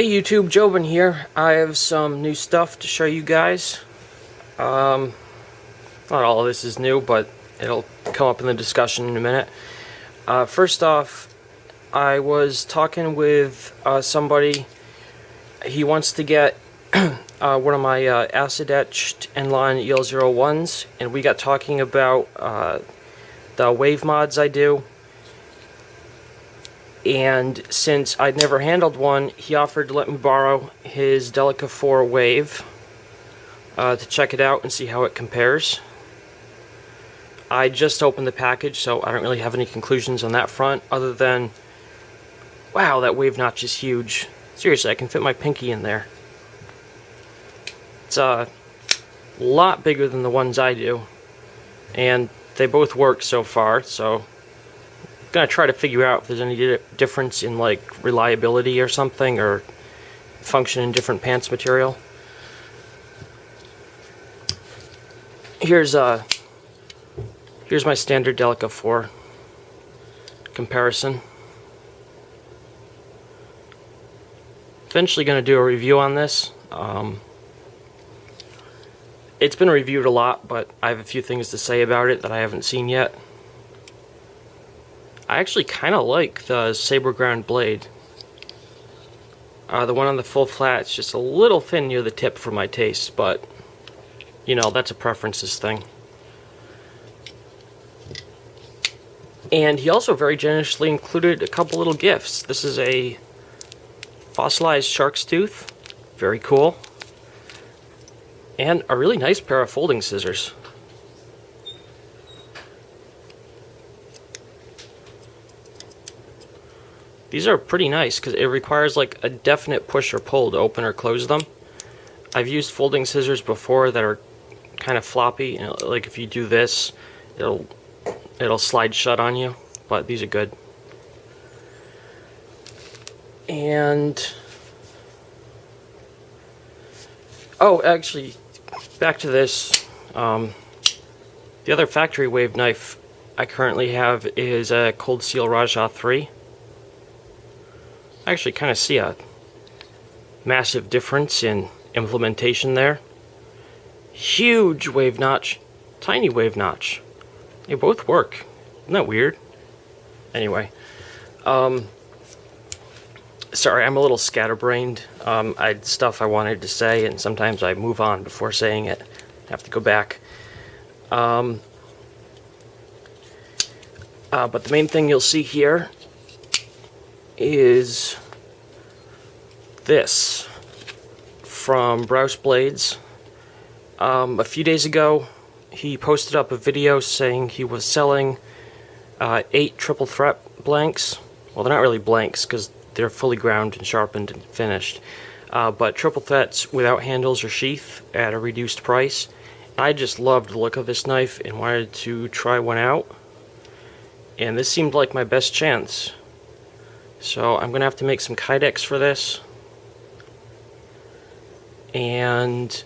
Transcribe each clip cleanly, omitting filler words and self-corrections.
Hey YouTube, Jobin here. I have some new stuff to show you guys. Not all of this is new, but it'll come up in the discussion in a minute. First off, I was talking with somebody. He wants to get one of my acid etched N-line EL01s, and we got talking about the wave mods I do. And since I'd never handled one, he offered to let me borrow his Delica 4 wave to check it out and see how it compares. I just opened the package, so I don't really have any conclusions on that front, other than, wow, that wave notch is huge. Seriously, I can fit my pinky in there. It's a lot bigger than the ones I do, and they both work so far, so gonna try to figure out if there's any difference in like reliability or something, or function in different pants material. Here's my standard Delica 4 comparison. Eventually gonna do a review on this. It's been reviewed a lot, but I have a few things to say about it that I haven't seen yet. I actually kind of like the saber ground blade. The one on the full flat is just a little thin near the tip for my taste, but you know, that's a preferences thing. And he also very generously included a couple little gifts. This is a fossilized shark's tooth, very cool, and a really nice pair of folding scissors. These are pretty nice because it requires like a definite push or pull to open or close them. I've used folding scissors before that are kind of floppy, and like if you do this, it'll slide shut on you, but these are good. And oh, actually, back to this. The other factory wave knife I currently have is a Cold Steel Rajah 3. I actually kind of see a massive difference in implementation there. Huge wave notch, tiny wave notch. They both work. Isn't that weird? Anyway, sorry, I'm a little scatterbrained. I had stuff I wanted to say, and sometimes I move on before saying it. I have to go back. But the main thing you'll see here is this from Brous Blades. A few days ago, he posted up a video saying he was selling 8 Triple Threat blanks. Well, they're not really blanks because they're fully ground and sharpened and finished, but Triple Threats without handles or sheath at a reduced price. I just loved the look of this knife and wanted to try one out, and this seemed like my best chance. So I'm going to have to make some kydex for this, and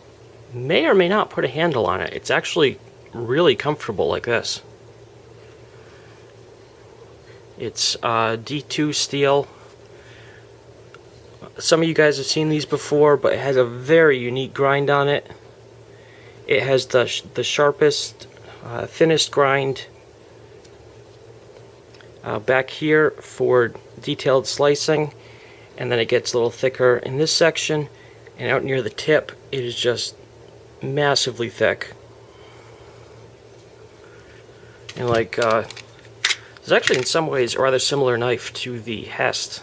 may or may not put a handle on it. It's actually really comfortable like this. It's D2 steel. Some of you guys have seen these before, but it has a very unique grind on it. It has the sharpest, thinnest grind back here for detailed slicing, and then it gets a little thicker in this section, and out near the tip it is just massively thick. And like it's actually in some ways a rather similar knife to the HEST,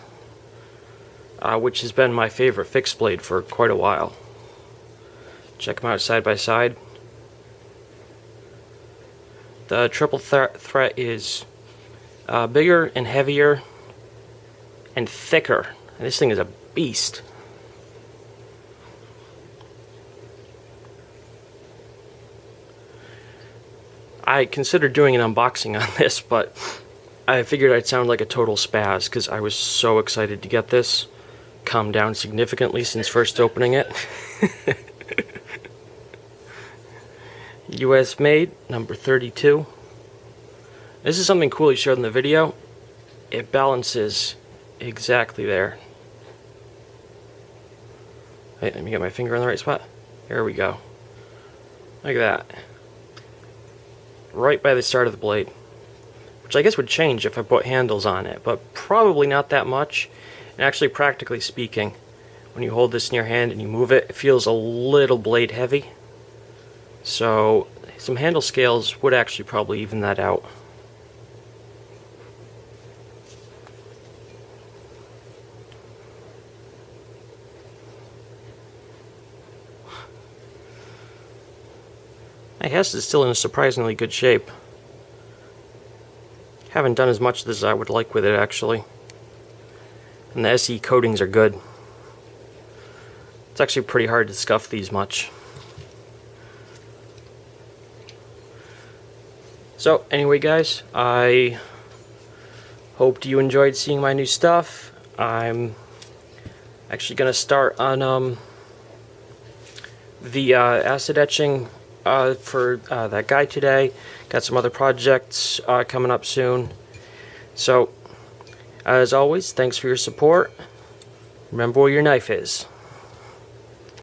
which has been my favorite fixed blade for quite a while. Check them out side by side. The Triple Threat is bigger and heavier and thicker, and this thing is a beast. I considered doing an unboxing on this, but I figured I'd sound like a total spaz because I was so excited to get this. Calmed down significantly since first opening it. US made, number 32. This is something cool he showed in the video. It balances exactly there. Wait, let me get my finger in the right spot. There we go. Like that. Right by the start of the blade. Which I guess would change if I put handles on it, but probably not that much. And actually, practically speaking, when you hold this in your hand and you move it, it feels a little blade heavy. So some handle scales would actually probably even that out. My HEST is still in a surprisingly good shape. Haven't done as much as I would like with it, actually. And the SE coatings are good. It's actually pretty hard to scuff these much. So, anyway guys, I hoped you enjoyed seeing my new stuff. I'm actually going to start on the acid etching for that guy today. Got some other projects coming up soon. So, as always, thanks for your support. Remember where your knife is.